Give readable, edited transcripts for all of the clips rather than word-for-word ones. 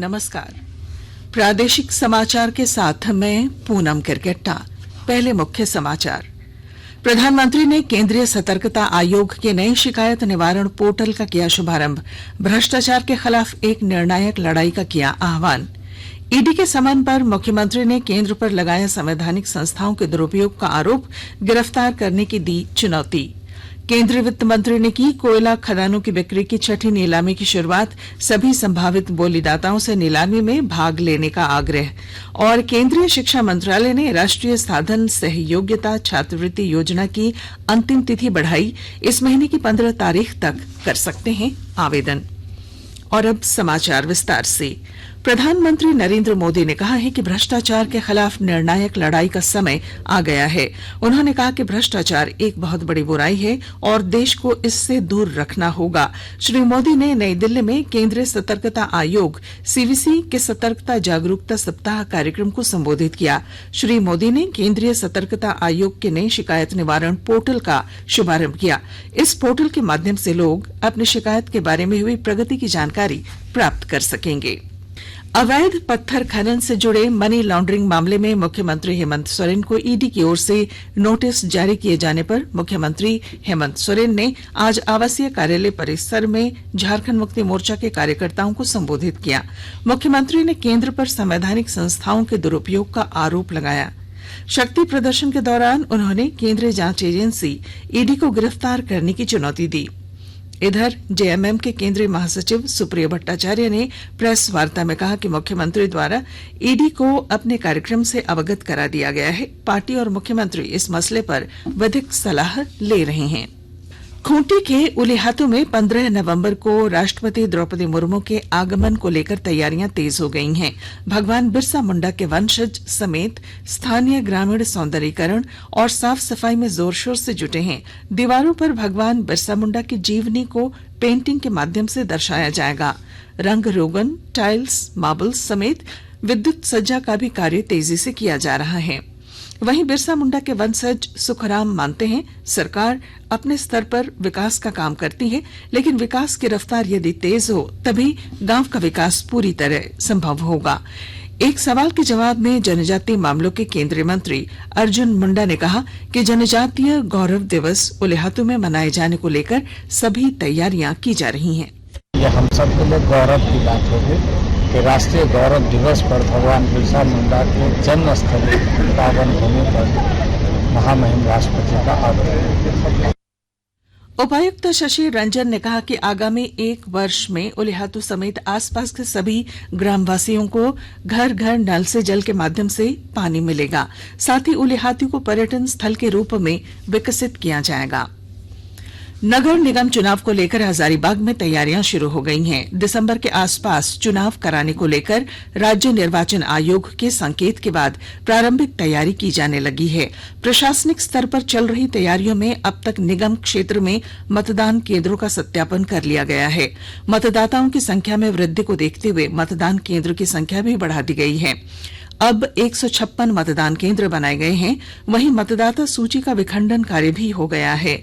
नमस्कार। प्रादेशिक समाचार के साथ मैं पूनम किरकेट्टा। पहले मुख्य समाचार। प्रधानमंत्री ने केंद्रीय सतर्कता आयोग के नए शिकायत निवारण पोर्टल का किया शुभारंभ। भ्रष्टाचार के खिलाफ एक निर्णायक लड़ाई का किया आह्वान। ईडी के समन पर मुख्यमंत्री ने केंद्र पर लगाया संवैधानिक संस्थाओं के दुरुपयोग का आरोप, गिरफ्तार करने की दी चुनौती। केंद्रीय वित्त मंत्री ने की कोयला खदानों की बिक्री की छठी नीलामी की शुरुआत, सभी संभावित बोलीदाताओं से नीलामी में भाग लेने का आग्रह। और केंद्रीय शिक्षा मंत्रालय ने राष्ट्रीय साधन सहयोगिता छात्रवृत्ति योजना की अंतिम तिथि बढ़ाई, इस महीने की 15 तारीख तक कर सकते हैं आवेदन। और अब समाचार विस्तार से। प्रधानमंत्री नरेंद्र मोदी ने कहा है कि भ्रष्टाचार के खिलाफ निर्णायक लड़ाई का समय आ गया है। उन्होंने कहा कि भ्रष्टाचार एक बहुत बड़ी बुराई है और देश को इससे दूर रखना होगा। श्री मोदी ने नई दिल्ली में केंद्रीय सतर्कता आयोग सीवीसी के सतर्कता जागरूकता सप्ताह कार्यक्रम को संबोधित किया। श्री मोदी ने केंद्रीय सतर्कता आयोग के नए शिकायत निवारण पोर्टल का शुभारंभ किया। इस पोर्टल के माध्यम से लोग अपनी शिकायत के बारे में हुई प्रगति की जानकारी प्राप्त कर सकेंगे। अवैध पत्थर खनन से जुड़े मनी लॉन्ड्रिंग मामले में मुख्यमंत्री हेमंत सोरेन को ईडी की ओर से नोटिस जारी किए जाने पर मुख्यमंत्री हेमंत सोरेन ने आज आवासीय कार्यालय परिसर में झारखंड मुक्ति मोर्चा के कार्यकर्ताओं को संबोधित किया। मुख्यमंत्री ने केंद्र पर संवैधानिक संस्थाओं के दुरुपयोग का आरोप लगाया। शक्ति प्रदर्शन के दौरान उन्होंने केंद्रीय जांच एजेंसी ईडी को गिरफ्तार करने की चुनौती दी। इधर जेएमएम के केंद्रीय महासचिव सुप्रिया भट्टाचार्य ने प्रेस वार्ता में कहा कि मुख्यमंत्री द्वारा ईडी को अपने कार्यक्रम से अवगत करा दिया गया है। पार्टी और मुख्यमंत्री इस मसले पर विधिक सलाह ले रहे हैं। खूंटी के उलिहातू में 15 नवंबर को राष्ट्रपति द्रौपदी मुर्मू के आगमन को लेकर तैयारियां तेज हो गई हैं। भगवान बिरसा मुंडा के वंशज समेत स्थानीय ग्रामीण सौंदर्यीकरण और साफ सफाई में जोर शोर से जुटे हैं। दीवारों पर भगवान बिरसा मुंडा की जीवनी को पेंटिंग के माध्यम से दर्शाया जाएगा। रंग रोगन, टाइल्स, मार्बल्स समेत विद्युत सज्जा का भी कार्य तेजी से किया जा रहा है। वहीं बिरसा मुंडा के वंशज सुखराम मानते हैं, सरकार अपने स्तर पर विकास का काम करती है, लेकिन विकास की रफ्तार यदि तेज हो तभी गांव का विकास पूरी तरह संभव होगा। एक सवाल के जवाब में जनजातीय मामलों के केंद्रीय मंत्री अर्जुन मुंडा ने कहा कि जनजातीय गौरव दिवस उलिहातू में मनाए जाने को लेकर सभी तैयारियां की जा रही हैं। यह हम सब के लिए गौरव की बात होगी कि राष्ट्रीय गौरव दिवस पर भगवान बिरसा मुंडा के जन्म स्थली पावन भूमि पर महामहिम राष्ट्रपति का आगमन। उपायुक्त शशि रंजन ने कहा कि आगामी 1 वर्ष में उलिहातू समेत आसपास के सभी ग्रामवासियों को घर घर नल से जल के माध्यम से पानी मिलेगा। साथ ही उलिहातू को पर्यटन स्थल के रूप में विकसित किया जाएगा। नगर निगम चुनाव को लेकर हजारीबाग में तैयारियां शुरू हो गई हैं। दिसंबर के आसपास चुनाव कराने को लेकर राज्य निर्वाचन आयोग के संकेत के बाद प्रारंभिक तैयारी की जाने लगी है। प्रशासनिक स्तर पर चल रही तैयारियों में अब तक निगम क्षेत्र में मतदान केंद्रों का सत्यापन कर लिया गया है। मतदाताओं की संख्या में वृद्धि को देखते हुए मतदान केंद्र की संख्या भी बढ़ा दी गई है। अब 156 मतदान केंद्र बनाए गए हैं। वहीं मतदाता सूची का विखंडन कार्य भी हो गया है।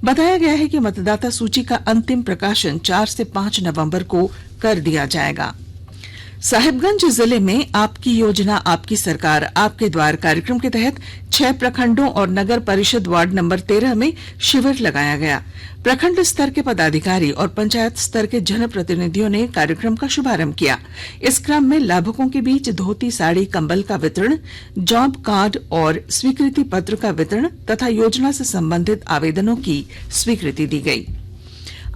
बताया गया है कि मतदाता सूची का अंतिम प्रकाशन 4 से 5 नवंबर को कर दिया जाएगा। साहिबगंज जिले में आपकी योजना आपकी सरकार आपके द्वार कार्यक्रम के तहत 6 प्रखंडों और नगर परिषद वार्ड नंबर 13 में शिविर लगाया गया। प्रखंड स्तर के पदाधिकारी और पंचायत स्तर के जनप्रतिनिधियों ने कार्यक्रम का शुभारंभ किया। इस क्रम में लाभुकों के बीच धोती, साड़ी, कंबल का वितरण, जॉब कार्ड और स्वीकृति पत्र का वितरण तथा योजना से संबंधित आवेदनों की स्वीकृति दी गई।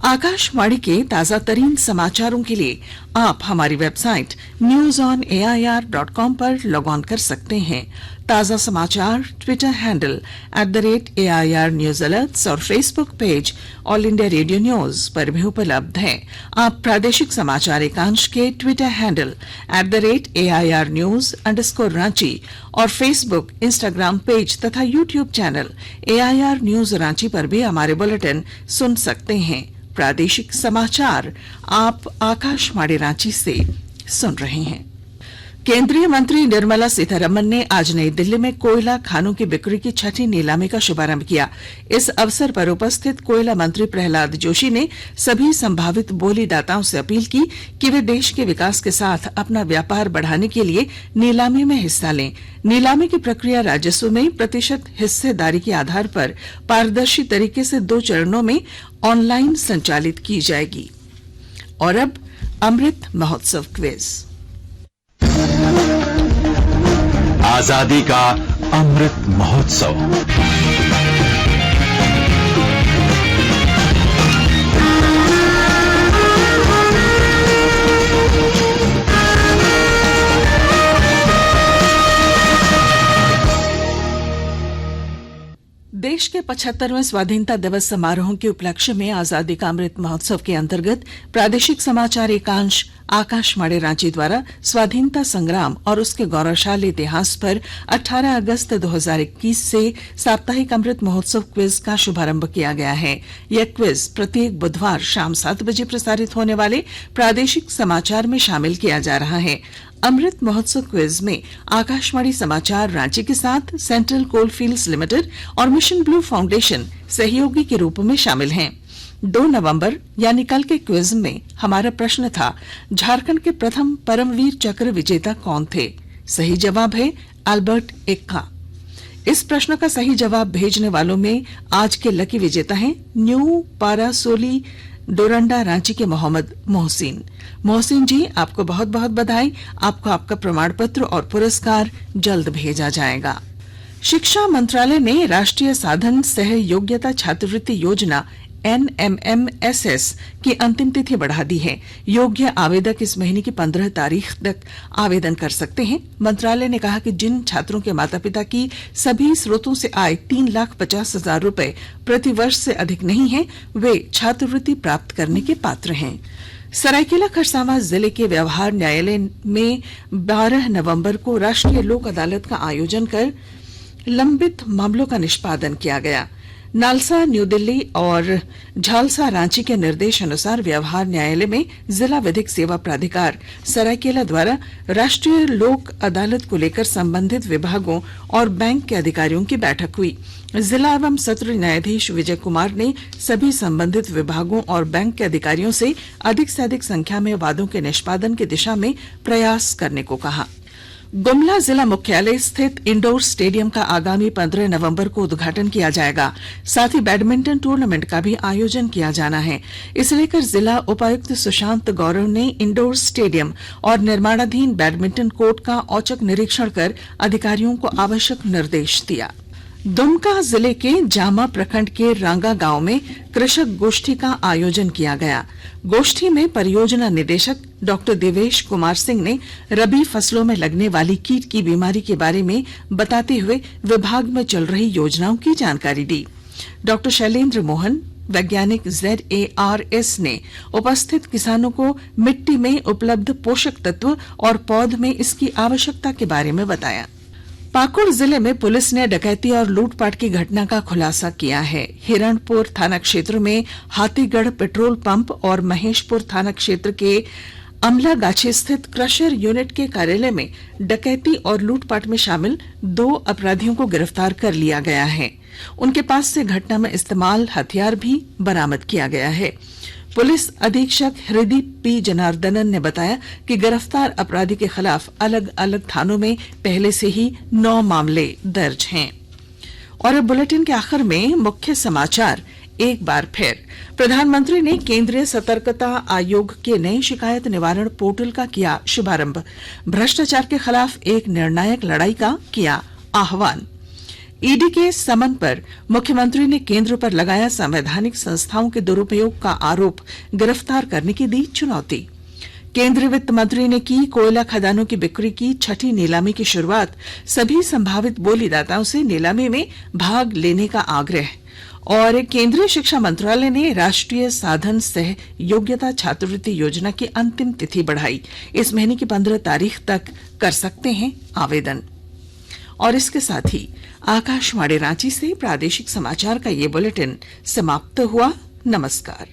आकाशवाणी के ताजा तरीन समाचारों के लिए आप हमारी वेबसाइट newsonair.com पर लॉग ऑन कर सकते हैं। ताजा समाचार Twitter handle @AIR News Alerts और Facebook page all India radio news पर भी उपलब्ध है। आप प्रादेशिक समाचार एकांश के ट्विटर हैंडल @AIR News_Ranchi और फेसबुक, इंस्टाग्राम पेज तथा YouTube channel AIR News Ranchi पर भी हमारे बुलेटिन सुन सकते हैं। प्रादेशिक समाचार आप आकाशवाणी रांची से सुन रहे हैं। केंद्रीय मंत्री निर्मला सीतारमण ने आज नई दिल्ली में कोयला खानों की बिक्री की छठी नीलामी का शुभारंभ किया। इस अवसर पर उपस्थित कोयला मंत्री प्रहलाद जोशी ने सभी संभावित बोलीदाताओं से अपील की कि वे देश के विकास के साथ अपना व्यापार बढ़ाने के लिए नीलामी में हिस्सा लें। नीलामी की प्रक्रिया राजस्व में प्रतिशत हिस्सेदारी के आधार पर पारदर्शी तरीके से 2 चरणों में ऑनलाइन संचालित की जाएगी। और अब अमृत महोत्सव क्विज। आजादी का अमृत महोत्सव। देश के 75वें स्वाधीनता दिवस समारोह के उपलक्ष्य में आजादी का अमृत महोत्सव के अंतर्गत प्रादेशिक समाचार एकांश आकाशवाणी रांची द्वारा स्वाधीनता संग्राम और उसके गौरवशाली इतिहास पर 18 अगस्त 2021 से साप्ताहिक अमृत महोत्सव क्विज का शुभारंभ किया गया है। यह क्विज प्रत्येक बुधवार शाम 7 बजे प्रसारित होने वाले प्रादेशिक समाचार में शामिल किया जा रहा है। अमृत महोत्सव क्विज में आकाशवाणी समाचार रांची के साथ सेंट्रल कोलफील्ड्स लिमिटेड और मिशन ब्लू फाउंडेशन सहयोगी के रूप में शामिल हैं। 2 नवंबर यानी कल के क्विज में हमारा प्रश्न था, झारखंड के प्रथम परमवीर चक्र विजेता कौन थे? सही जवाब है अल्बर्ट एक्का। इस प्रश्न का सही जवाब भेजने वालों में आज के लकी विजेता हैं न्यू पारासोली डोरंडा रांची के मोहम्मद मोहसिन जी, आपको बहुत बहुत बधाई। आपको आपका प्रमाण पत्र और पुरस्कार जल्द भेजा जाएगा। शिक्षा मंत्रालय ने राष्ट्रीय साधन सह योग्यता छात्रवृत्ति योजना NMMSS की अंतिम तिथि बढ़ा दी है। योग्य आवेदक इस महीने की 15 तारीख तक आवेदन कर सकते हैं। मंत्रालय ने कहा कि जिन छात्रों के माता पिता की सभी स्रोतों से आय 3,50,000 रुपए प्रति वर्ष से अधिक नहीं है, वे छात्रवृत्ति प्राप्त करने के पात्र हैं। सरायकेला खरसावां जिले के व्यवहार न्यायालय में 12 नवंबर को राष्ट्रीय लोक अदालत का आयोजन कर लंबित मामलों का निष्पादन किया गया। नालसा न्यू दिल्ली और झालसा रांची के निर्देश अनुसार व्यवहार न्यायालय में जिला विधिक सेवा प्राधिकार सरायकेला द्वारा राष्ट्रीय लोक अदालत को लेकर संबंधित विभागों और बैंक के अधिकारियों की बैठक हुई। जिला एवं सत्र न्यायाधीश विजय कुमार ने सभी संबंधित विभागों और बैंक के अधिकारियों से अधिक संख्या में वादों के निष्पादन की दिशा में प्रयास करने को कहा। गुमला जिला मुख्यालय स्थित इंडोर स्टेडियम का आगामी 15 नवंबर को उद्घाटन किया जाएगा। साथ ही बैडमिंटन टूर्नामेंट का भी आयोजन किया जाना है। इसे लेकर जिला उपायुक्त सुशांत गौरव ने इंडोर स्टेडियम और निर्माणाधीन बैडमिंटन कोर्ट का औचक निरीक्षण कर अधिकारियों को आवश्यक निर्देश दिया। दुमका जिले के जामा प्रखंड के रांगा गांव में कृषक गोष्ठी का आयोजन किया गया। गोष्ठी में परियोजना निदेशक डॉक्टर देवेश कुमार सिंह ने रबी फसलों में लगने वाली कीट की बीमारी के बारे में बताते हुए विभाग में चल रही योजनाओं की जानकारी दी। डॉक्टर शैलेंद्र मोहन वैज्ञानिक ZARS ने उपस्थित किसानों को मिट्टी में उपलब्ध पोषक तत्व और पौध में इसकी आवश्यकता के बारे में बताया। पाकुड़ जिले में पुलिस ने डकैती और लूटपाट की घटना का खुलासा किया है। हिरणपुर थाना क्षेत्र में हाथीगढ़ पेट्रोल पंप और महेशपुर थाना क्षेत्र के अमलागाछी स्थित क्रशर यूनिट के कार्यालय में डकैती और लूटपाट में शामिल 2 अपराधियों को गिरफ्तार कर लिया गया है। उनके पास से घटना में इस्तेमाल हथियार भी बरामद किया गया है। पुलिस अधीक्षक हृदय P जनार्दनन ने बताया कि गिरफ्तार अपराधी के खिलाफ अलग अलग थानों में पहले से ही 9 मामले दर्ज हैं। और अब बुलेटिन के आखिर में मुख्य समाचार एक बार फिर। प्रधानमंत्री ने केंद्रीय सतर्कता आयोग के नए शिकायत निवारण पोर्टल का किया शुभारंभ। भ्रष्टाचार के खिलाफ एक निर्णायक लड़ाई का किया आह्वान। ईडी के समन पर मुख्यमंत्री ने केंद्र पर लगाया संवैधानिक संस्थाओं के दुरुपयोग का आरोप, गिरफ्तार करने की दी चुनौती। केंद्रीय वित्त मंत्री ने की कोयला खदानों की बिक्री की छठी नीलामी की शुरुआत। सभी संभावित बोलीदाताओं से नीलामी में भाग लेने का आग्रह। और केंद्रीय शिक्षा मंत्रालय ने राष्ट्रीय साधन सह योग्यता छात्रवृत्ति योजना की अंतिम तिथि बढ़ाई। इस महीने की 15 तारीख तक कर सकते हैं आवेदन। और इसके साथ ही आकाशवाणी रांची से प्रादेशिक समाचार का ये बुलेटिन समाप्त हुआ। नमस्कार।